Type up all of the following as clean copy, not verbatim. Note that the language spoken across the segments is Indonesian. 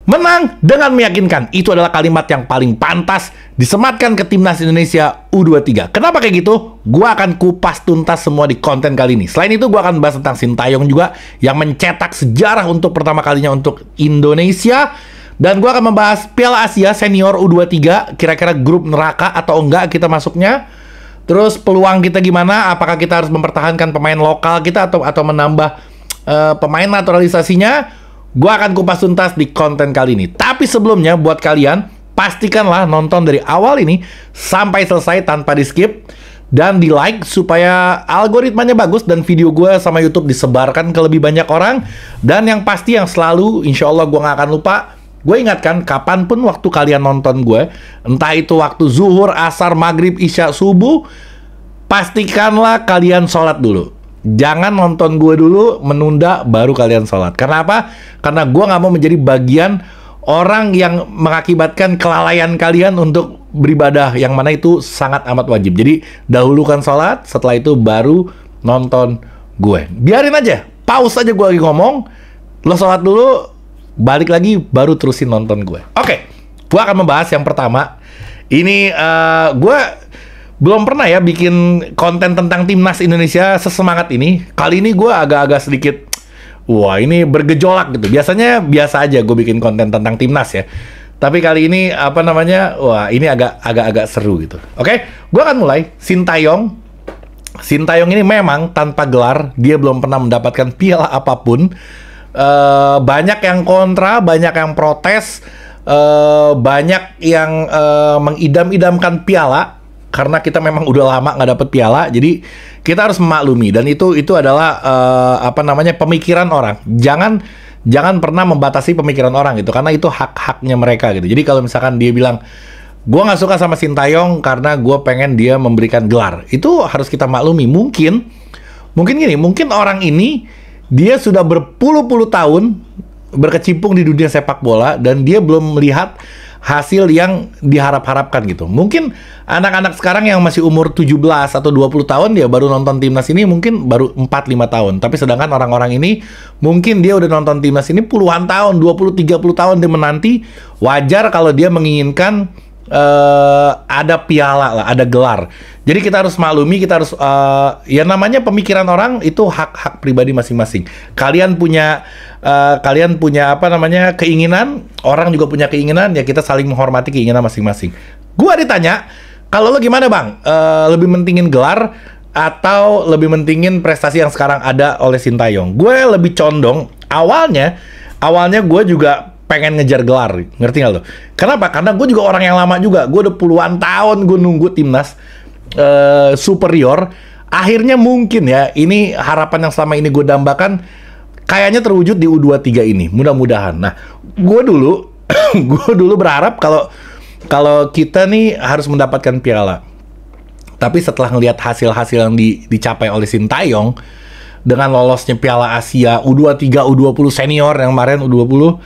Menang dengan meyakinkan. Itu adalah kalimat yang paling pantas disematkan ke Timnas Indonesia U23. Kenapa kayak gitu? Gua akan kupas tuntas semua di konten kali ini. Selain itu, gua akan bahas tentang Sintayong juga yang mencetak sejarah untuk pertama kalinya untuk Indonesia. Dan gua akan membahas Piala Asia Senior U23. Kira-kira grup neraka atau enggak kita masuknya. Terus peluang kita gimana? Apakah kita harus mempertahankan pemain lokal kita atau menambah pemain naturalisasinya? Gua akan kupas tuntas di konten kali ini. Tapi sebelumnya, buat kalian, pastikanlah nonton dari awal ini sampai selesai tanpa di-skip. Dan di-like supaya algoritmanya bagus dan video gue sama YouTube disebarkan ke lebih banyak orang. Dan yang pasti, yang selalu, insya Allah gue gak akan lupa, gue ingatkan kapanpun waktu kalian nonton gue, entah itu waktu zuhur, asar, maghrib, isya, subuh, pastikanlah kalian sholat dulu. Jangan nonton gue dulu, menunda baru kalian sholat. Karena apa? Karena gue gak mau menjadi bagian orang yang mengakibatkan kelalaian kalian untuk beribadah, yang mana itu sangat amat wajib. Jadi dahulukan sholat, setelah itu baru nonton gue. Biarin aja, pause aja gue lagi ngomong, lo sholat dulu, balik lagi, baru terusin nonton gue. Oke, gue akan membahas yang pertama. Ini gue belum pernah ya bikin konten tentang Timnas Indonesia sesemangat ini. Kali ini gue agak-agak sedikit, wah ini bergejolak gitu. Biasanya biasa aja gue bikin konten tentang Timnas ya. Tapi kali ini apa namanya, wah ini agak-agak seru gitu. Oke, gue akan mulai. Sintayong ini memang tanpa gelar, dia belum pernah mendapatkan piala apapun. Banyak yang kontra, banyak yang protes, banyak yang mengidam-idamkan piala. Karena kita memang udah lama nggak dapet piala, jadi kita harus memaklumi. Dan itu adalah apa namanya, pemikiran orang. Jangan pernah membatasi pemikiran orang gitu, karena itu hak-haknya mereka gitu. Jadi kalau misalkan dia bilang, gue nggak suka sama Sintayong karena gue pengen dia memberikan gelar, itu harus kita maklumi. Mungkin gini, mungkin orang ini dia sudah berpuluh-puluh tahun berkecimpung di dunia sepak bola dan dia belum melihat hasil yang diharap-harapkan gitu. Mungkin anak-anak sekarang yang masih umur 17 atau 20 tahun dia baru nonton Timnas ini mungkin baru 4-5 tahun. Tapi sedangkan orang-orang ini mungkin dia udah nonton Timnas ini puluhan tahun, 20-30 tahun dia menanti. Wajar kalau dia menginginkan ada piala lah, ada gelar. Jadi kita harus maklumi, kita harus ya namanya pemikiran orang itu hak-hak pribadi masing-masing. Kalian punya apa namanya, keinginan, orang juga punya keinginan, ya kita saling menghormati keinginan masing-masing. Gua ditanya, kalau lo gimana bang? Lebih mentingin gelar atau lebih mentingin prestasi yang sekarang ada oleh Sintayong? Gue lebih condong awalnya gue juga pengen ngejar gelar, ngerti nggak lo? Kenapa? Karena gue juga orang yang lama juga. Gue udah puluhan tahun gue nunggu Timnas superior. Akhirnya mungkin ya, ini harapan yang selama ini gue dambakan kayaknya terwujud di U23 ini. Mudah-mudahan. Nah, gue dulu berharap kalau kita nih harus mendapatkan piala. Tapi setelah ngelihat hasil-hasil yang dicapai oleh Sintayong dengan lolosnya Piala Asia U23, U20 senior yang kemarin U20,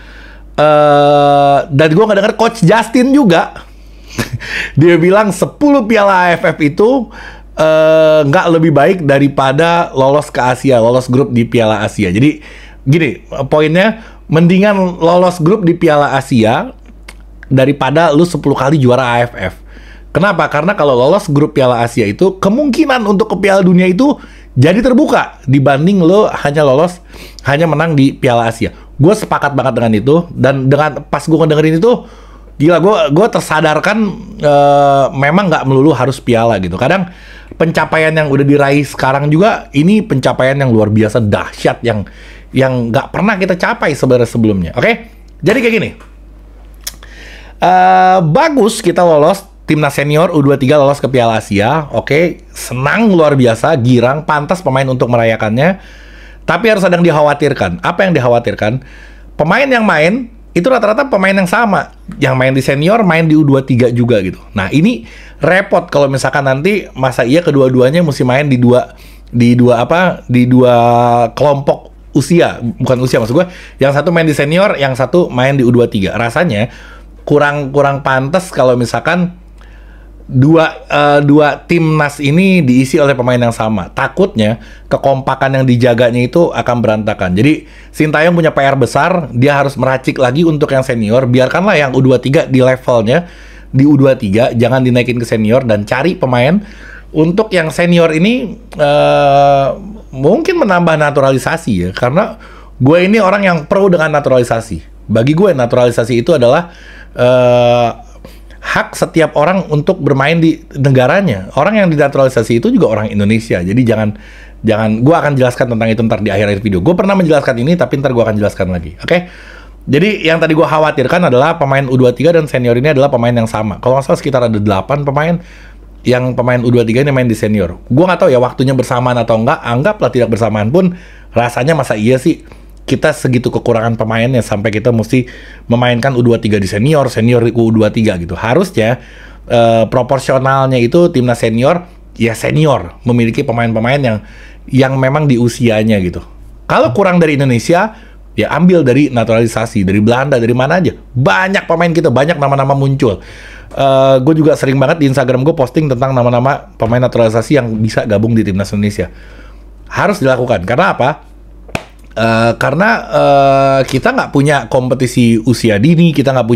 dan gue nggak denger Coach Justin juga dia bilang 10 piala AFF itu nggak lebih baik daripada lolos ke Asia, lolos grup di Piala Asia. Jadi gini poinnya, mendingan lolos grup di Piala Asia daripada lu 10 kali juara AFF. Kenapa? Karena kalau lolos grup Piala Asia itu kemungkinan untuk ke Piala Dunia itu jadi terbuka dibanding lo hanya menang di Piala Asia. Gue sepakat banget dengan itu. Dan dengan pas gue ngedengerin itu, gila, gue tersadarkan memang nggak melulu harus piala gitu. Kadang pencapaian yang udah diraih sekarang juga ini pencapaian yang luar biasa dahsyat yang nggak pernah kita capai sebenarnya sebelumnya. Oke? Jadi kayak gini. Bagus kita lolos, Timnas Senior U23 lolos ke Piala Asia. Oke, senang luar biasa, girang, pantas pemain untuk merayakannya. Tapi harus ada yang dikhawatirkan. Apa yang dikhawatirkan? Pemain yang main itu rata-rata pemain yang sama. Yang main di senior, main di U23 juga gitu. Nah, ini repot kalau misalkan nanti masa iya kedua-duanya mesti main di dua kelompok usia. Bukan usia, maksud gue. Yang satu main di senior, yang satu main di U23. Rasanya kurang pantas kalau misalkan dua timnas ini diisi oleh pemain yang sama. Takutnya kekompakan yang dijaganya itu akan berantakan. Jadi Sintayong punya PR besar, dia harus meracik lagi untuk yang senior. Biarkanlah yang U23 di levelnya di U23, jangan dinaikin ke senior, dan cari pemain untuk yang senior ini mungkin menambah naturalisasi ya. Karena gue ini orang yang pro dengan naturalisasi. Bagi gue naturalisasi itu adalah hak setiap orang untuk bermain di negaranya. Orang yang dinaturalisasi itu juga orang Indonesia. Jadi jangan gue akan jelaskan tentang itu ntar di akhir video. Gue pernah menjelaskan ini, tapi ntar gue akan jelaskan lagi. Oke? Jadi yang tadi gue khawatirkan adalah pemain U23 dan senior ini adalah pemain yang sama. Kalau nggak salah sekitar ada 8 pemain yang pemain U23 ini main di senior. Gue nggak tahu ya waktunya bersamaan atau enggak. Anggaplah tidak bersamaan pun, rasanya masa iya sih kita segitu kekurangan pemainnya sampai kita mesti memainkan U23 di senior di U23 gitu. Harusnya proporsionalnya itu timnas senior ya senior memiliki pemain-pemain yang memang di usianya gitu. Kalau kurang dari Indonesia ya ambil dari naturalisasi, dari Belanda, dari mana aja. Banyak pemain kita, banyak nama-nama muncul. Gue juga sering banget di Instagram gue posting tentang nama-nama pemain naturalisasi yang bisa gabung di timnas Indonesia. Harus dilakukan. Karena apa? Karena kita nggak punya kompetisi usia dini, kita nggak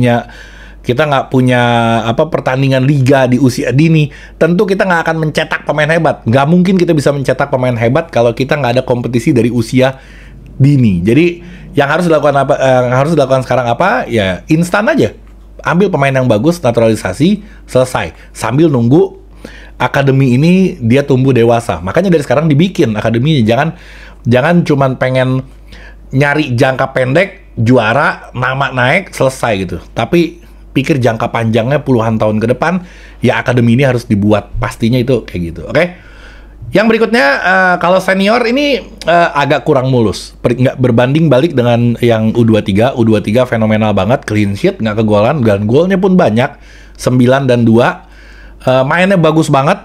punya pertandingan liga di usia dini. Tentu kita nggak akan mencetak pemain hebat. Nggak mungkin kita bisa mencetak pemain hebat kalau kita nggak ada kompetisi dari usia dini. Jadi yang harus dilakukan apa? Yang harus dilakukan sekarang apa? Ya instan aja. Ambil pemain yang bagus, naturalisasi, selesai. Sambil nunggu akademi ini dia tumbuh dewasa. Makanya dari sekarang dibikin akademinya. Jangan cuman pengen nyari jangka pendek, juara, nama naik, selesai gitu. Tapi pikir jangka panjangnya puluhan tahun ke depan, ya akademi ini harus dibuat. Pastinya itu kayak gitu, oke? Yang berikutnya, kalau senior ini agak kurang mulus. Nggak berbanding balik dengan yang U23. U23 fenomenal banget, clean sheet, nggak kegolan, dan golnya pun banyak, 9 dan 2. Mainnya bagus banget.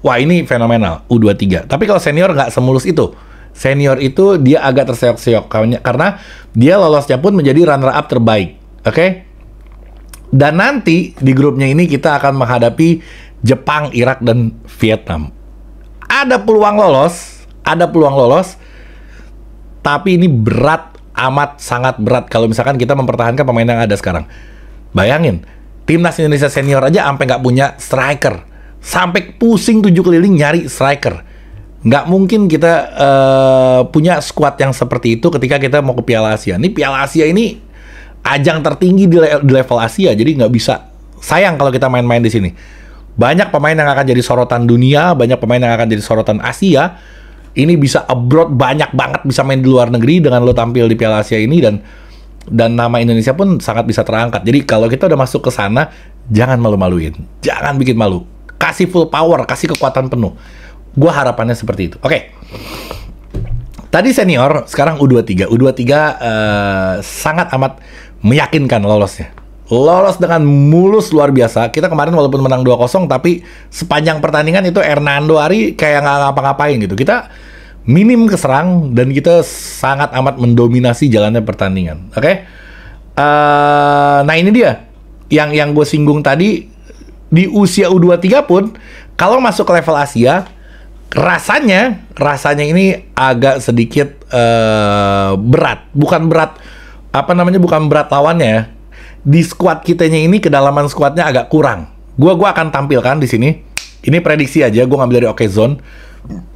Wah, ini fenomenal, U23. Tapi kalau senior nggak semulus itu. Senior itu dia agak terseok-seok karena dia lolosnya pun menjadi runner-up terbaik. Oke? Dan nanti di grupnya ini kita akan menghadapi Jepang, Irak, dan Vietnam. Ada peluang lolos, tapi ini berat, amat sangat berat kalau misalkan kita mempertahankan pemain yang ada sekarang. Bayangin, timnas Indonesia senior aja sampai nggak punya striker. Sampai pusing 7 keliling nyari striker. Nggak mungkin kita punya squad yang seperti itu ketika kita mau ke Piala Asia. Ini Piala Asia ini ajang tertinggi di level Asia, jadi nggak bisa. Sayang kalau kita main-main di sini. Banyak pemain yang akan jadi sorotan dunia, banyak pemain yang akan jadi sorotan Asia. Ini bisa abroad, banyak banget bisa main di luar negeri dengan lo tampil di Piala Asia ini, dan nama Indonesia pun sangat bisa terangkat. Jadi kalau kita udah masuk ke sana, jangan malu-maluin, jangan bikin malu. Kasih full power, kasih kekuatan penuh. Gue harapannya seperti itu. Oke. Tadi senior, sekarang U23. U23 sangat amat meyakinkan lolosnya. Lolos dengan mulus luar biasa. Kita kemarin walaupun menang 2-0, tapi sepanjang pertandingan itu Hernando Ari kayak nggak ngapa-ngapain gitu. Kita minim keserang dan kita sangat amat mendominasi jalannya pertandingan. Oke? Nah ini dia. Yang gue singgung tadi, di usia U23 pun, kalau masuk ke level Asia, rasanya ini agak sedikit berat. Bukan berat lawannya ya. Di squad kitanya ini, kedalaman squadnya agak kurang. Gua akan tampilkan di sini. Ini prediksi aja, gue ngambil dari OKZone.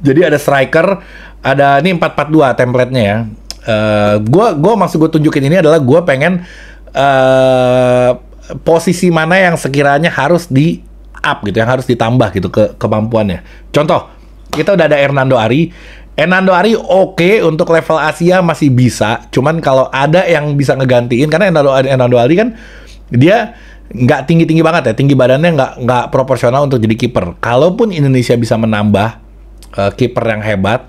Jadi ada striker, ada ini 4-4-2 template-nya ya. Maksud gue tunjukin ini adalah gue pengen posisi mana yang sekiranya harus di up gitu, yang harus ditambah gitu kemampuannya. Contoh, kita udah ada Hernando Ari. Hernando Ari oke, untuk level Asia masih bisa. Cuman kalau ada yang bisa ngegantiin, karena Hernando Ari kan dia nggak tinggi-tinggi banget ya, tinggi badannya nggak proporsional untuk jadi kiper. Kalaupun Indonesia bisa menambah kiper yang hebat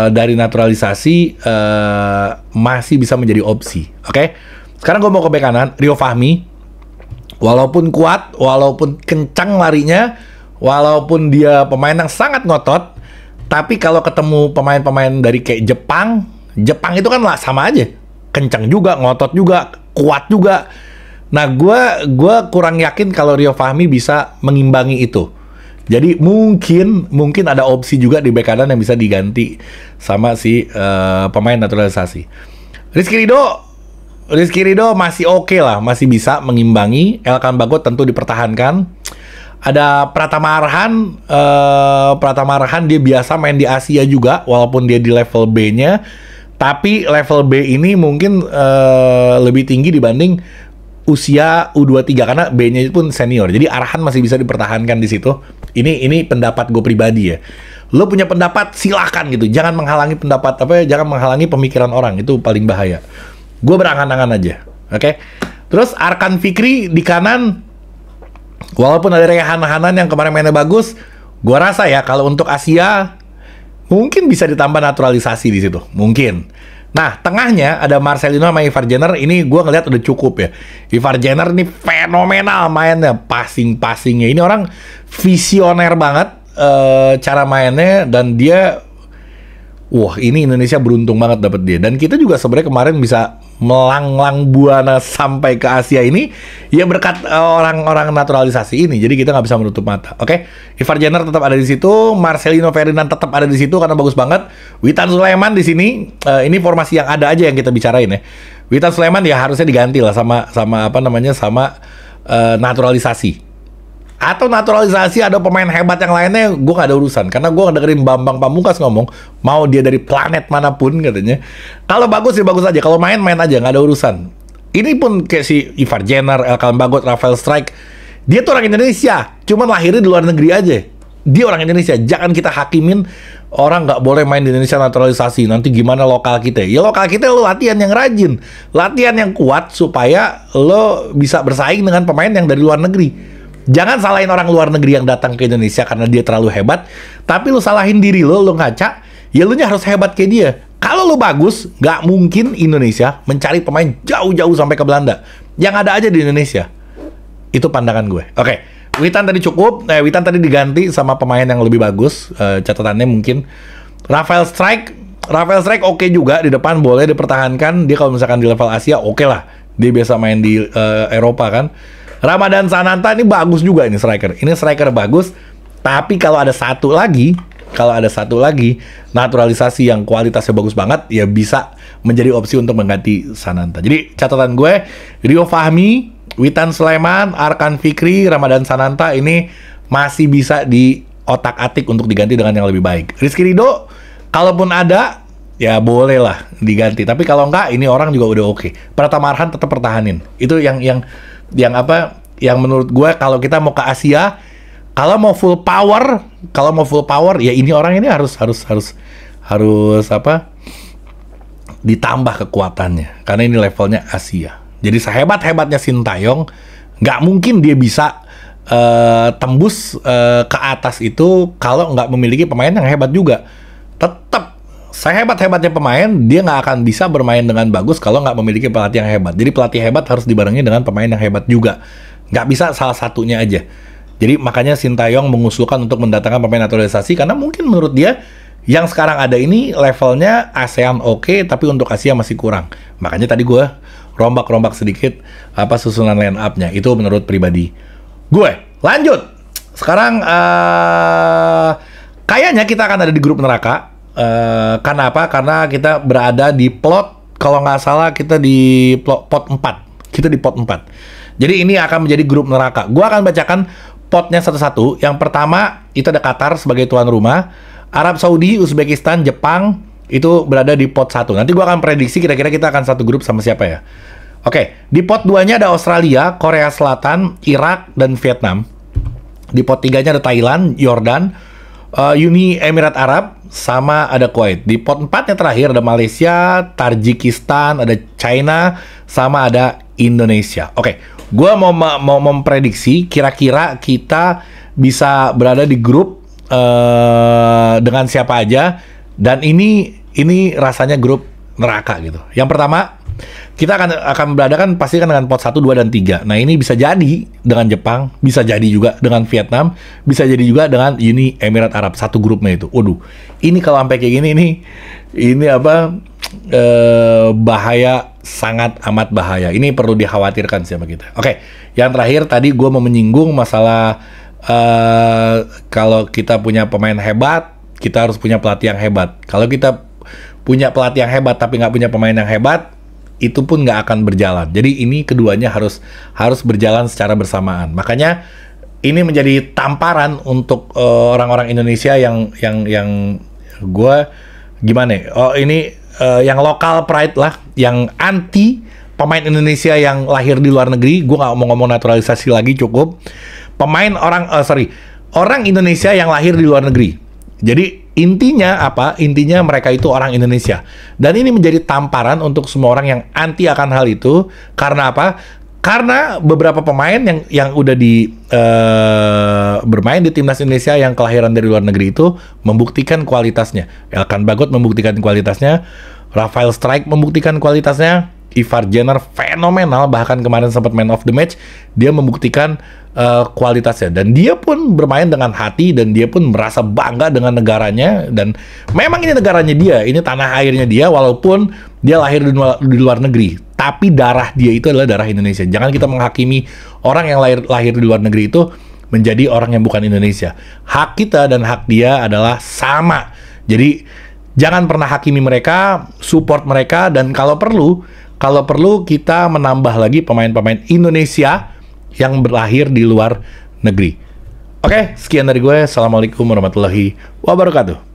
dari naturalisasi, masih bisa menjadi opsi. Oke? Sekarang gue mau ke bek kanan, Rio Fahmi. Walaupun kuat, walaupun kencang larinya, walaupun dia pemain yang sangat ngotot, tapi kalau ketemu pemain-pemain dari kayak Jepang itu kan lah sama aja. Kencang juga, ngotot juga, kuat juga. Nah, gua kurang yakin kalau Rio Fahmi bisa mengimbangi itu. Jadi mungkin ada opsi juga di bek kanan yang bisa diganti sama si pemain naturalisasi. Rizky Ridho masih oke lah, masih bisa mengimbangi. Elkan Bagot tentu dipertahankan. Ada Pratama Arhan dia biasa main di Asia juga, walaupun dia di level B-nya. Tapi level B ini mungkin lebih tinggi dibanding usia U23 karena B-nya pun senior. Jadi Arhan masih bisa dipertahankan di situ. Ini pendapat gue pribadi ya. Lo punya pendapat silakan gitu. Jangan menghalangi jangan menghalangi pemikiran orang. Itu paling bahaya. Gue berangan-angan aja. Oke. Terus Arkan Fikri di kanan, walaupun ada Rehan Hanan yang kemarin mainnya bagus, gue rasa ya kalau untuk Asia mungkin bisa ditambah naturalisasi di situ. Mungkin. Nah, tengahnya ada Marcelino sama Ivar Jenner. Ini gue ngeliat udah cukup ya. Ivar Jenner ini fenomenal mainnya. Passing-passingnya. Ini orang visioner banget cara mainnya. Dan dia... Wah, ini Indonesia beruntung banget dapet dia. Dan kita juga sebenarnya kemarin bisa melanglang buana sampai ke Asia ini ya berkat orang-orang naturalisasi ini. Jadi kita nggak bisa menutup mata. Oke, Ivar Jenner tetap ada di situ, Marcelino Ferdinand tetap ada di situ karena bagus banget. Witan Sulaiman di sini, ini formasi yang ada aja yang kita bicarain ya. Witan Sulaiman ya harusnya diganti lah sama naturalisasi. Atau naturalisasi ada pemain hebat yang lainnya, gue gak ada urusan. Karena gue dengerin Bambang Pamungkas ngomong, mau dia dari planet manapun katanya. Kalau bagus ya bagus aja, kalau main aja, gak ada urusan. Ini pun kayak si Ivar Jenner, Elkan Bagot, Rafael Strijk, dia tuh orang Indonesia, cuman lahirnya di luar negeri aja. Dia orang Indonesia, jangan kita hakimin orang gak boleh main di Indonesia naturalisasi. Nanti gimana lokal kita? Ya lokal kita lo latihan yang rajin, latihan yang kuat supaya lo bisa bersaing dengan pemain yang dari luar negeri. Jangan salahin orang luar negeri yang datang ke Indonesia karena dia terlalu hebat, tapi lu salahin diri lo ngaca, ya lu harus hebat kayak dia. Kalau lu bagus, nggak mungkin Indonesia mencari pemain jauh-jauh sampai ke Belanda. Yang ada aja di Indonesia. Itu pandangan gue. Oke, Witan tadi cukup. Witan tadi diganti sama pemain yang lebih bagus. Catatannya mungkin Rafael Strijk oke juga di depan, boleh dipertahankan. Dia kalau misalkan di level Asia oke lah. Dia biasa main di Eropa kan. Ramadan Sananta ini bagus juga ini striker. Ini striker bagus, tapi kalau ada satu lagi naturalisasi yang kualitasnya bagus banget, ya bisa menjadi opsi untuk mengganti Sananta. Jadi catatan gue, Rio Fahmi, Witan Sulaiman, Arkan Fikri, Ramadan Sananta ini masih bisa di otak-atik untuk diganti dengan yang lebih baik. Rizky Ridho, kalaupun ada, ya boleh lah diganti. Tapi kalau enggak, ini orang juga udah oke. Pratama Arhan tetap pertahanin. Itu yang menurut gue kalau kita mau ke Asia, kalau mau full power ya ini orang ini harus ditambah kekuatannya karena ini levelnya Asia. Jadi sehebat-hebatnya Sintayong nggak mungkin dia bisa tembus ke atas itu kalau nggak memiliki pemain yang hebat juga. Tetap sehebat-hebatnya pemain, dia nggak akan bisa bermain dengan bagus kalau nggak memiliki pelatih yang hebat. Jadi pelatih hebat harus dibarengi dengan pemain yang hebat juga. Nggak bisa salah satunya aja. Jadi makanya Sintayong mengusulkan untuk mendatangkan pemain naturalisasi karena mungkin menurut dia yang sekarang ada ini levelnya ASEAN oke, tapi untuk Asia masih kurang. Makanya tadi gue rombak-rombak sedikit susunan line up-nya. Itu menurut pribadi gue. Lanjut. Sekarang kayaknya kita akan ada di grup neraka. Kenapa? Karena kita berada di plot, kalau nggak salah kita di pot 4. Kita di pot 4. Jadi ini akan menjadi grup neraka. Gua akan bacakan potnya satu-satu. Yang pertama, itu ada Qatar sebagai tuan rumah. Arab Saudi, Uzbekistan, Jepang, itu berada di pot 1. Nanti gua akan prediksi kira-kira kita akan satu grup sama siapa ya. Oke, di pot 2-nya ada Australia, Korea Selatan, Irak, dan Vietnam. Di pot 3-nya ada Thailand, Yordan, Uni Emirat Arab, sama ada Kuwait. Di pot 4-nya terakhir ada Malaysia, Tajikistan, ada China, sama ada Indonesia. Oke, gue mau memprediksi kira-kira kita bisa berada di grup dengan siapa aja. Dan ini rasanya grup neraka gitu. Yang pertama, kita akan berada kan pasti kan dengan pot 1, 2, dan 3. Nah ini bisa jadi dengan Jepang, bisa jadi juga dengan Vietnam, bisa jadi juga dengan Uni Emirat Arab, satu grupnya itu. Waduh, ini kalau sampai kayak gini ini bahaya, sangat amat bahaya. Ini perlu dikhawatirkan sama kita. Oke, yang terakhir tadi gue mau menyinggung masalah kalau kita punya pemain hebat, kita harus punya pelatih yang hebat. Kalau kita punya pelatih yang hebat tapi nggak punya pemain yang hebat, itu pun nggak akan berjalan. Jadi ini keduanya harus berjalan secara bersamaan. Makanya ini menjadi tamparan untuk orang-orang Indonesia yang gue gimana ya? Oh, ini yang lokal pride lah, yang anti pemain Indonesia yang lahir di luar negeri. Gue nggak mau ngomong naturalisasi lagi, cukup orang Indonesia yang lahir di luar negeri. Jadi intinya apa? Intinya mereka itu orang Indonesia. Dan ini menjadi tamparan untuk semua orang yang anti akan hal itu. Karena apa? Karena beberapa pemain yang udah bermain di timnas Indonesia yang kelahiran dari luar negeri itu membuktikan kualitasnya. Elkan Bagot membuktikan kualitasnya, Rafael Strike membuktikan kualitasnya, Ivar Jenner fenomenal, bahkan kemarin sempat man of the match. Dia membuktikan kualitasnya, dan dia pun bermain dengan hati, dan dia pun merasa bangga dengan negaranya. Dan memang ini negaranya dia, ini tanah airnya dia, walaupun dia lahir di luar negeri, tapi darah dia itu adalah darah Indonesia. Jangan kita menghakimi orang yang lahir di luar negeri itu menjadi orang yang bukan Indonesia. Hak kita dan hak dia adalah sama. Jadi jangan pernah hakimi mereka, support mereka, dan kalau perlu kita menambah lagi pemain-pemain Indonesia yang berlahir di luar negeri. Oke, sekian dari gue. Assalamualaikum warahmatullahi wabarakatuh.